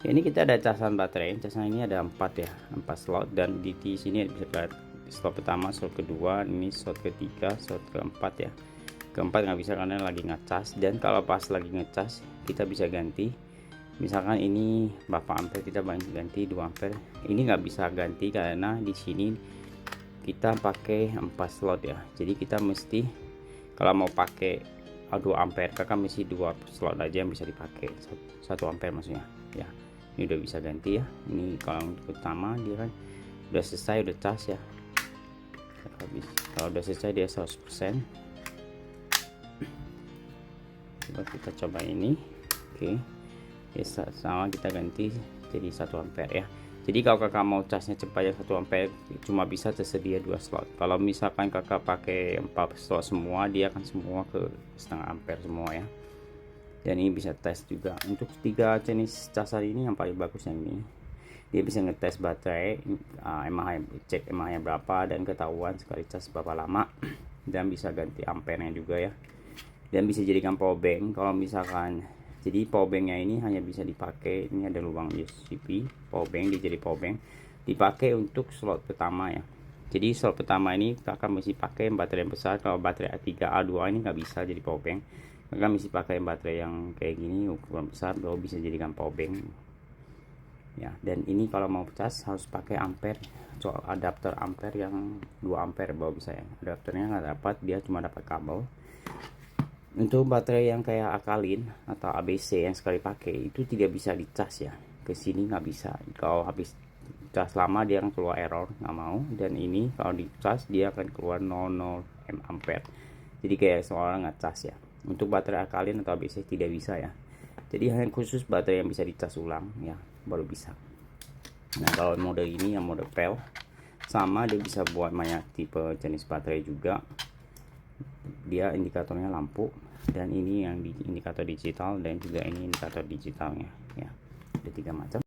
Ya, ini kita ada casan baterai. Casan ini ada 4 ya, 4 slot, dan di sini bisa lihat slot pertama, slot kedua, ini slot ketiga, slot keempat ya. Keempat nggak bisa karena lagi ngecas, dan kalau pas lagi ngecas kita bisa ganti. Misalkan ini berapa ampere, kita ganti 2 ampere. Ini nggak bisa ganti karena di sini kita pakai 4 slot ya. Jadi kita mesti kalau mau pakai 2 ampere, kakak mesti 2 slot aja yang bisa dipakai, 1 ampere maksudnya ya. Ini udah bisa ganti ya. Ini kalau untuk utama dia kan udah selesai, udah cas ya. Habis kalau udah selesai dia 100%. Coba kita coba ini. Oke ya, sama kita ganti jadi 1 ampere ya. Jadi kalau kakak mau casnya cepat ya 1 ampere cuma bisa tersedia 2 slot. Kalau misalkan kakak pakai 4 slot semua, dia akan semua ke setengah ampere semua ya. Dan ini bisa tes juga untuk 3 jenis casan ini. Yang paling bagus yang ini, dia bisa ngetes baterai, cek emahnya berapa, dan ketahuan sekali cas berapa lama, dan bisa ganti ampernya juga ya. Dan bisa jadikan power bank kalau misalkan. Jadi power banknya ini hanya bisa dipakai, ini ada lubang USB power bank, dia jadi power bank dipakai untuk slot pertama ya. Jadi slot pertama ini kakak mesti pakai baterai yang besar. Kalau baterai A3A2 ini nggak bisa jadi power bank, kakak mesti pakai baterai yang kayak gini ukuran besar baru bisa jadikan power bank ya. Dan ini kalau mau cas harus pakai ampere, soal adapter ampere yang 2 ampere baru bisa ya. Adapternya nggak dapat, dia cuma dapat kabel. Untuk baterai yang kayak alkalin atau ABC yang sekali pakai itu tidak bisa dicas ya, ke sini nggak bisa. Kalau habis cas lama dia akan keluar error, nggak mau. Dan ini kalau dicas dia akan keluar 00 ampere, jadi kayak seorang ngecas ya. Untuk baterai alkalin atau ABC tidak bisa ya. Jadi hanya khusus baterai yang bisa dicas ulang ya baru bisa. Nah kalau model ini yang model pel sama, dia bisa buat banyak tipe jenis baterai juga. Dia indikatornya lampu, dan ini yang indikator digital, dan juga ini indikator digitalnya ya. Ada 3 macam.